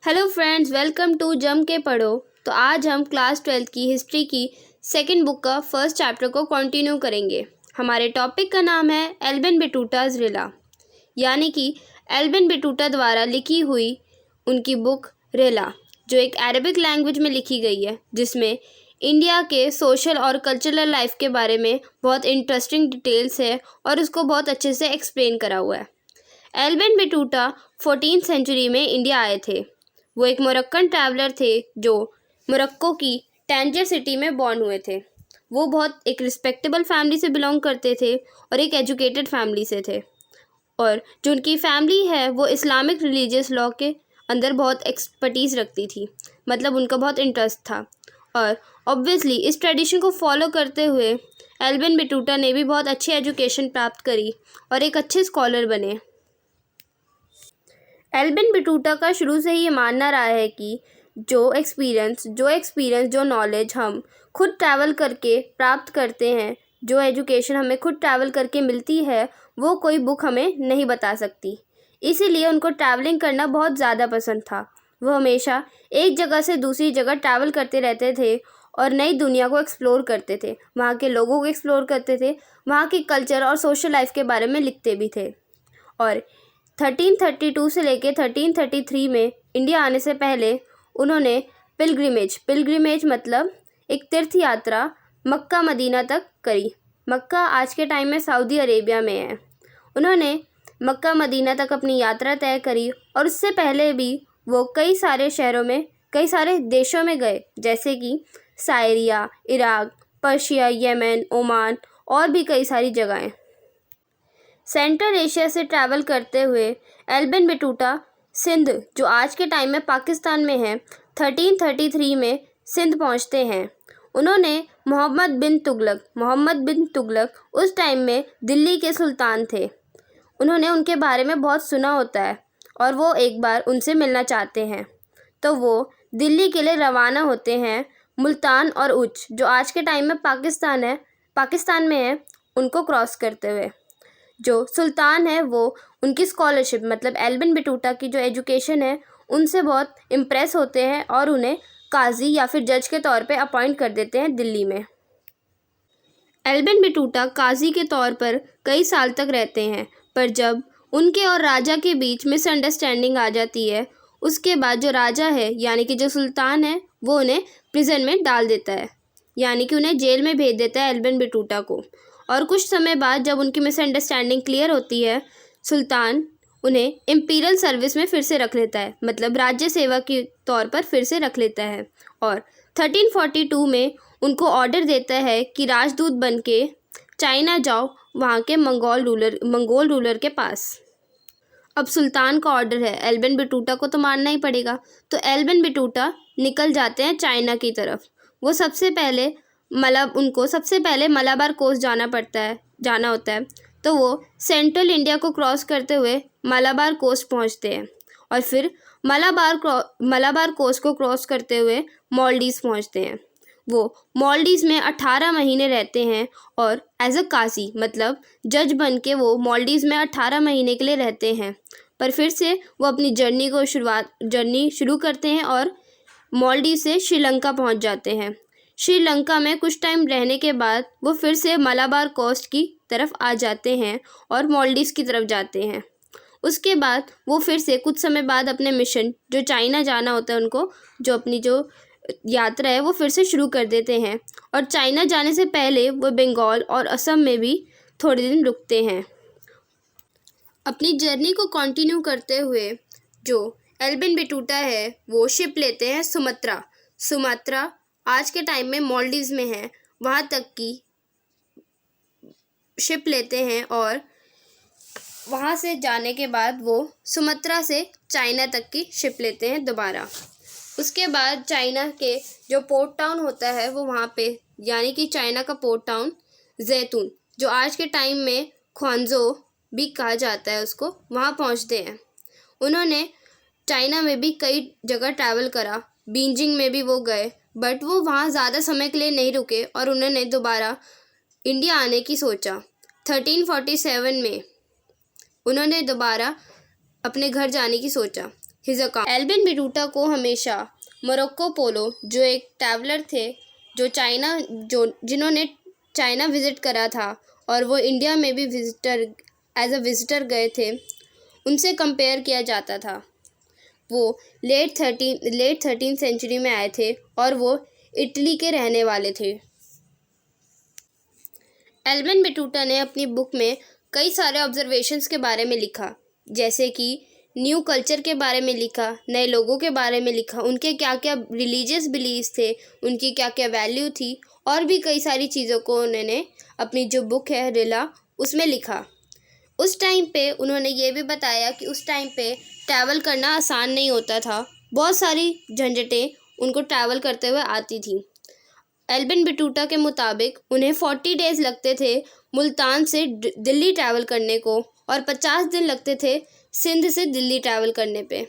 Hello friends, welcome to जम के पढ़ो। तो आज हम क्लास 12th की हिस्ट्री की सेकंड बुक का फर्स्ट चैप्टर को कंटिन्यू करेंगे। हमारे टॉपिक का नाम है एल्बिन बैटूटा's रिला, यानी कि एल्बिन बैटूटा द्वारा लिखी हुई उनकी बुक रिला, जो एक अरेबिक लैंग्वेज में लिखी गई है, जिसमें इंडिया के सोशल और कल्चरल लाइफ के बारे में बहुत इंटरेस्टिंग डिटेल्स है और उसको बहुत अच्छे से एक्सप्लेन करा हुआ है। एल्बिन बैटूटा 14th सेंचुरी में इंडिया आए थे। वो एक मोरक्कन ट्रैवलर थे जो मोरक्को की टैंजर सिटी में बॉर्न हुए थे। वो बहुत एक रिस्पेक्टेबल फैमिली से बिलोंग करते थे और एक एजुकेटेड फैमिली से थे, और जो उनकी फैमिली है वो इस्लामिक रिलीजियस लॉ के अंदर बहुत एक्सपर्टीज़ रखती थी, मतलब उनका बहुत इंटरेस्ट था। और ऑब्वियसली इस ट्रेडिशन को फॉलो करते हुए एल्बिन बैटूटा ने भी बहुत अच्छी एजुकेशन प्राप्त करी और एक अच्छे स्कॉलर बने। एल्बिन बैटूटा का शुरू से ही ये मानना रहा है कि जो एक्सपीरियंस जो नॉलेज हम खुद ट्रैवल करके प्राप्त करते हैं, जो एजुकेशन हमें खुद ट्रैवल करके मिलती है, वो कोई बुक हमें नहीं बता सकती। इसीलिए उनको ट्रैवलिंग करना बहुत ज़्यादा पसंद था। वो हमेशा एक जगह से दूसरी जगह ट्रैवल करते रहते थे और नई दुनिया को एक्सप्लोर करते थे, वहाँ के लोगों को एक्सप्लोर करते थे, वहाँ के कल्चर और सोशल लाइफ के बारे में लिखते भी थे। और 1332 से लेके 1333 में इंडिया आने से पहले उन्होंने पिलग्रिमेज मतलब एक तीर्थ यात्रा मक्का मदीना तक करी। मक्का आज के टाइम में सऊदी अरेबिया में है। उन्होंने मक्का मदीना तक अपनी यात्रा तय करी, और उससे पहले भी वो कई सारे शहरों में, कई सारे देशों में गए, जैसे कि सायरिया, इराक, पर्शिया, यमन, ओमान और भी कई सारी जगहें। सेंट्रल एशिया से ट्रैवल करते हुए एल्बिन बैटूटा सिंध, जो आज के टाइम में पाकिस्तान में है, 1333 में सिंध पहुंचते हैं। उन्होंने मोहम्मद बिन तुगलक उस टाइम में दिल्ली के सुल्तान थे। उन्होंने उनके बारे में बहुत सुना होता है और वो एक बार उनसे मिलना चाहते हैं, तो वो दिल्ली के लिए रवाना होते हैं। मुल्तान और उच, जो आज के टाइम में पाकिस्तान में है, उनको क्रॉस करते हुए जो सुल्तान है वो उनकी स्कॉलरशिप, मतलब एल्बिन बैटूटा की जो एजुकेशन है, उनसे बहुत इम्प्रेस होते हैं और उन्हें काजी या फिर जज के तौर पे अपॉइंट कर देते हैं दिल्ली में। एल्बिन बैटूटा काजी के तौर पर कई साल तक रहते हैं, पर जब उनके और राजा के बीच मिसअंडरस्टैंडिंग आ जाती है, उसके बाद जो राजा है यानी कि जो सुल्तान है, वो उन्हें प्रिजन में डाल देता है, यानी कि उन्हें जेल में भेज देता है एल्बिन बैटूटा को। और कुछ समय बाद जब उनकी मिसअंडरस्टैंडिंग क्लियर होती है, सुल्तान उन्हें इम्पीरियल सर्विस में फिर से रख लेता है, मतलब राज्य सेवा के तौर पर फिर से रख लेता है, और 1342 में उनको ऑर्डर देता है कि राजदूत बन के चाइना जाओ, वहाँ के मंगोल रूलर के पास। अब सुल्तान का ऑर्डर है, एल्बिन बैटूटा को तो मानना ही पड़ेगा, तो एल्बिन बैटूटा निकल जाते हैं चाइना की तरफ। वो सबसे पहले मलाबार कोस्ट जाना होता है, तो वो सेंट्रल इंडिया को क्रॉस करते हुए मलाबार कोस्ट पहुंचते हैं, और फिर मलाबार कोस्ट को क्रॉस करते हुए मालदीव पहुंचते हैं। वो मालदीव में 18 महीने रहते हैं और एज अ काजी, मतलब जज बन के वो मालदीव में 18 महीने के लिए रहते हैं। पर फिर से वो अपनी जर्नी शुरू करते हैं और मालदीव से श्रीलंका पहुंच जाते हैं। श्रीलंका में कुछ टाइम रहने के बाद वो फिर से मलाबार कोस्ट की तरफ आ जाते हैं और मालदीव की तरफ जाते हैं। उसके बाद वो फिर से कुछ समय बाद अपने मिशन, जो चाइना जाना होता है उनको, जो अपनी जो यात्रा है वो फिर से शुरू कर देते हैं, और चाइना जाने से पहले वो बंगाल और असम में भी थोड़े दिन रुकते हैं। अपनी जर्नी को कंटिन्यू करते हुए जो एल्बिन बैटूटा है वो शिप लेते हैं सुमात्रा आज के टाइम में मालदीव में है, वहाँ तक की शिप लेते हैं, और वहाँ से जाने के बाद वो सुमात्रा से चाइना तक की शिप लेते हैं दोबारा। उसके बाद चाइना के जो पोर्ट टाउन होता है वो वहाँ पे, यानी कि चाइना का पोर्ट टाउन जैतून, जो आज के टाइम में ख्वांजो भी कहा जाता है उसको, वहाँ पहुँचते हैं। उन्होंने चाइना में भी कई जगह ट्रैवल करा, बीजिंग में भी वो गए, बट वो वहाँ ज़्यादा समय के लिए नहीं रुके और उन्होंने दोबारा इंडिया आने की सोचा। 1347 में उन्होंने दोबारा अपने घर जाने की सोचा, हिज अकाउंट। एल्बिन बटूटा को हमेशा मोरक्को पोलो, जो एक ट्रैवलर थे जिन्होंने चाइना विजिट करा था और वो इंडिया में भी एज अ विजिटर गए थे, उनसे कंपेयर किया जाता था। वो लेट 13th सेंचुरी में आए थे और वो इटली के रहने वाले थे। एल्बिन बटूटा ने अपनी बुक में कई सारे ऑब्जर्वेशंस के बारे में लिखा, जैसे कि न्यू कल्चर के बारे में लिखा, नए लोगों के बारे में लिखा, उनके क्या क्या रिलीजियस बिलीव्स थे, उनकी क्या क्या वैल्यू थी, और भी कई सारी चीज़ों को उन्होंने अपनी जो बुक है रिला उसमें लिखा। उस टाइम पे उन्होंने ये भी बताया कि उस टाइम पे ट्रैवल करना आसान नहीं होता था, बहुत सारी झंझटें उनको ट्रैवल करते हुए आती थी। एल्बिन बटूटा के मुताबिक उन्हें 40 डेज़ लगते थे मुल्तान से दिल्ली ट्रैवल करने को, और 50 दिन लगते थे सिंध से दिल्ली ट्रैवल करने पे।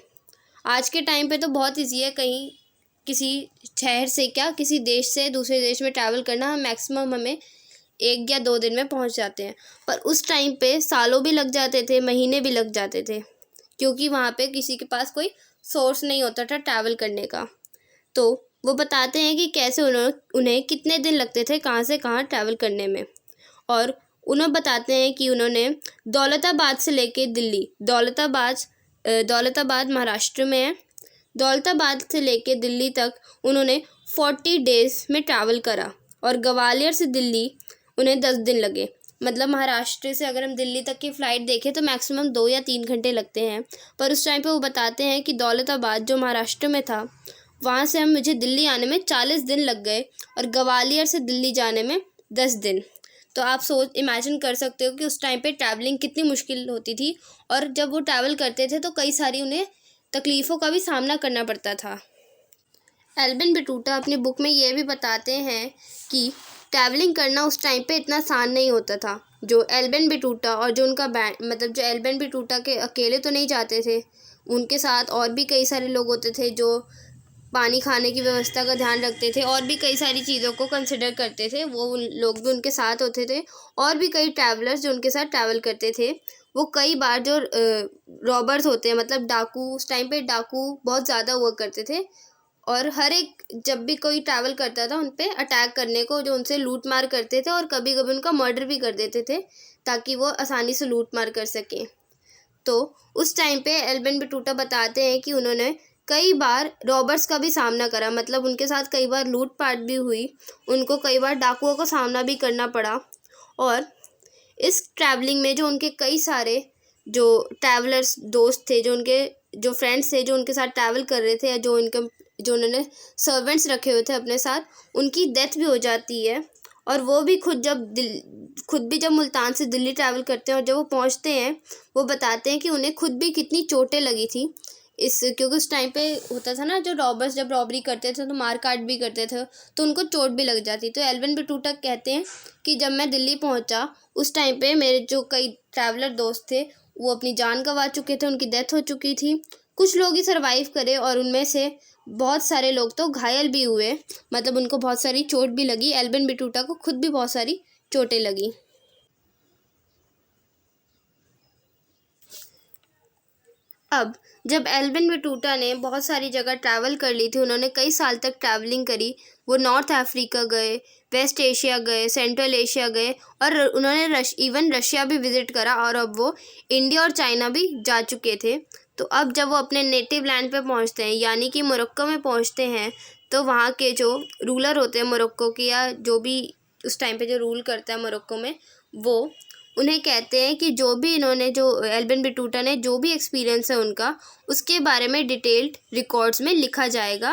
आज के टाइम पे तो बहुत ईजी है, कहीं किसी शहर से क्या किसी देश से दूसरे देश में ट्रैवल करना, मैक्सिमम हमें 1 या 2 दिन में पहुंच जाते हैं। पर उस टाइम पे सालों भी लग जाते थे, महीने भी लग जाते थे, क्योंकि वहाँ पे किसी के पास कोई सोर्स नहीं होता था ट्रैवल करने का। तो वो बताते हैं कि कैसे उन्हें कितने दिन लगते थे कहाँ से कहाँ ट्रैवल करने में। और उन्हें बताते हैं कि उन्होंने दौलताबाद से लेके दिल्ली, दौलताबाद महाराष्ट्र में है, दौलताबाद से लेके दिल्ली तक उन्होंने 40 डेज़ में ट्रैवल करा, और ग्वालियर से दिल्ली उन्हें 10 दिन लगे। मतलब महाराष्ट्र से अगर हम दिल्ली तक की फ़्लाइट देखें तो मैक्सिमम 2 या 3 घंटे लगते हैं, पर उस टाइम पे वो बताते हैं कि दौलताबाद जो महाराष्ट्र में था, वहाँ से मुझे दिल्ली आने में 40 दिन लग गए, और ग्वालियर से दिल्ली जाने में 10 दिन। तो आप इमेजिन कर सकते हो कि उस टाइम पे ट्रैवलिंग कितनी मुश्किल होती थी, और जब वो ट्रैवल करते थे तो कई सारी उन्हें तकलीफ़ों का भी सामना करना पड़ता था। एल्बिन बटूटा अपनी बुक में ये भी बताते हैं कि ट्रैवलिंग करना उस टाइम पे इतना आसान नहीं होता था। जो एल्बिन बटूटा और जो उनका बैंड, मतलब जो एल्बिन बटूटा के अकेले तो नहीं जाते थे, उनके साथ और भी कई सारे लोग होते थे जो पानी खाने की व्यवस्था का ध्यान रखते थे, और भी कई सारी चीज़ों को कंसिडर करते थे। वो लोग भी उनके साथ होते थे, और भी कई ट्रैवलर्स जो उनके साथ ट्रैवल करते थे। वो कई बार जो रॉबर्स होते हैं, मतलब डाकू, उस टाइम पे डाकू बहुत ज़्यादा हुआ करते थे, और हर एक जब भी कोई ट्रैवल करता था उन पे अटैक करने को, जो उनसे लूट मार करते थे, और कभी कभी उनका मर्डर भी कर देते थे ताकि वो आसानी से लूट मार कर सकें। तो उस टाइम पे एल्बिन बटूटा बताते हैं कि उन्होंने कई बार रॉबर्स का भी सामना करा, मतलब उनके साथ कई बार लूटपाट भी हुई, उनको कई बार डाकुओं का सामना भी करना पड़ा। और इस ट्रैवलिंग में जो उनके कई सारे जो ट्रैवलर्स दोस्त थे, जो उनके जो फ्रेंड्स थे जो उनके साथ ट्रैवल कर रहे थे, या जो उन्होंने सर्वेंट्स रखे हुए थे अपने साथ, उनकी डेथ भी हो जाती है। और वो भी खुद भी जब मुल्तान से दिल्ली ट्रैवल करते हैं और जब वो पहुंचते हैं, वो बताते हैं कि उन्हें खुद भी कितनी चोटें लगी थी, क्योंकि उस टाइम पे होता था ना, जो रॉबर्स जब रॉबरी करते थे तो मार काट भी करते थे, तो उनको चोट भी लग जाती। तो एल्बिन बटूटा कहते हैं कि जब मैं दिल्ली पहुंचा उस टाइम पे मेरे जो कई ट्रैवलर दोस्त थे वो अपनी जान गंवा चुके थे, उनकी डेथ हो चुकी थी। कुछ लोग ही सर्वाइव करे, और उनमें से बहुत सारे लोग तो घायल भी हुए, मतलब उनको बहुत सारी चोट भी लगी। एल्बिन बटूटा को खुद भी बहुत सारी चोटें लगी। अब जब एल्बिन बटूटा ने बहुत सारी जगह ट्रैवल कर ली थी, उन्होंने कई साल तक ट्रैवलिंग करी, वो नॉर्थ अफ्रीका गए, वेस्ट एशिया गए, सेंट्रल एशिया गए, और उन्होंने इवन रशिया भी विज़िट करा, और अब वो इंडिया और चाइना भी जा चुके थे। तो अब जब वो अपने नेटिव लैंड पे पहुंचते हैं, यानी कि मोरक्को में पहुंचते हैं, तो वहाँ के जो रूलर होते हैं मोरक्को के, या जो भी उस टाइम पे जो रूल करता है मोरक्को में, वो उन्हें कहते हैं कि जो भी इन्होंने, जो एल्बिन बटूटा ने जो भी एक्सपीरियंस है उनका, उसके बारे में डिटेल्ड रिकॉर्ड्स में लिखा जाएगा।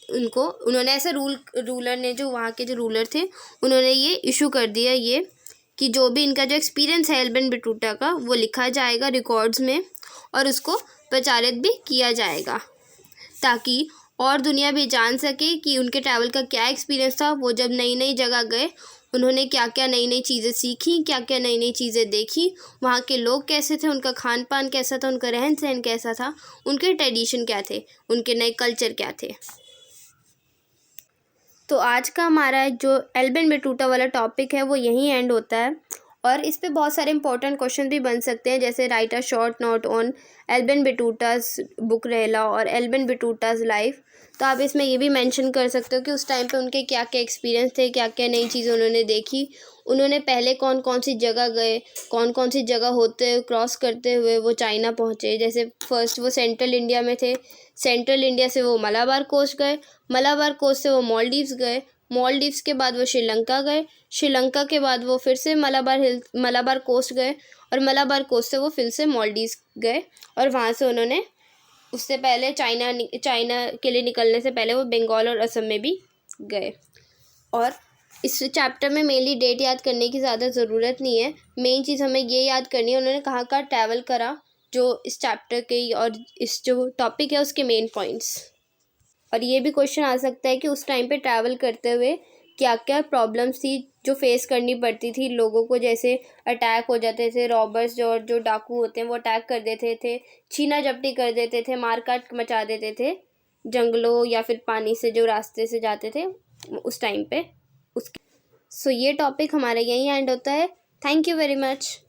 उन्होंने ऐसा रूलर ने, जो वहाँ के जो रूलर थे, उन्होंने ये इशू कर दिया ये कि जो भी इनका जो एक्सपीरियंस है एल्बिन बटूटा का, वो लिखा जाएगा रिकॉर्ड्स में, और उसको प्रचारित भी किया जाएगा, ताकि और दुनिया भी जान सके कि उनके ट्रैवल का क्या एक्सपीरियंस था। वो जब नई नई जगह गए, उन्होंने क्या क्या नई नई चीज़ें सीखी, क्या क्या नई नई चीज़ें देखी, वहाँ के लोग कैसे थे, उनका खान पान कैसा था, उनका रहन सहन कैसा था, उनके ट्रेडिशन क्या थे, उनके नए कल्चर क्या थे। तो आज का हमारा जो एल्बिन बटूटा वाला टॉपिक है वो यहीं एंड होता है। और इस पे बहुत सारे इंपॉर्टेंट क्वेश्चन भी बन सकते हैं, जैसे write a short note on Ibn Battuta's book Rihla और एल्बन बटूटास लाइफ। तो आप इसमें ये भी मेंशन कर सकते हो कि उस टाइम पे उनके क्या क्या एक्सपीरियंस थे, क्या क्या नई चीज़ें उन्होंने देखी, उन्होंने पहले कौन कौन सी जगह गए, कौन कौन सी जगह होते क्रॉस करते हुए वो चाइना पहुँचे। जैसे फर्स्ट वो सेंट्रल इंडिया में थे, सेंट्रल इंडिया से वो मलाबार कोस्ट गए, मलाबार कोस्ट से वो मालदीव्स गए, मालदीव्स के बाद वो श्रीलंका गए, श्रीलंका के बाद वो फिर से मलाबार कोस्ट गए, और मलाबार कोस्ट से वो फिर से मालदीव्स गए, और वहाँ से उन्होंने उससे पहले चाइना के लिए निकलने से पहले वो बंगाल और असम में भी गए। और इस चैप्टर में मेनली डेट याद करने की ज़्यादा ज़रूरत नहीं है, मेन चीज़ हमें ये याद करनी है उन्होंने कहाँ कहाँ ट्रैवल करा, जो इस चैप्टर के और इस जो टॉपिक है उसके मेन पॉइंट्स। और ये भी क्वेश्चन आ सकता है कि उस टाइम पे ट्रैवल करते हुए क्या क्या प्रॉब्लम्स थी जो फेस करनी पड़ती थी लोगों को, जैसे अटैक हो जाते थे, रॉबर्स जो डाकू होते हैं वो अटैक कर देते थे, छीना झपटी कर देते थे, मारकाट मचा देते थे जंगलों या फिर पानी से जो रास्ते से जाते थे उस टाइम पे उसके। सो ये टॉपिक हमारा यहीं एंड होता है। Thank you very much.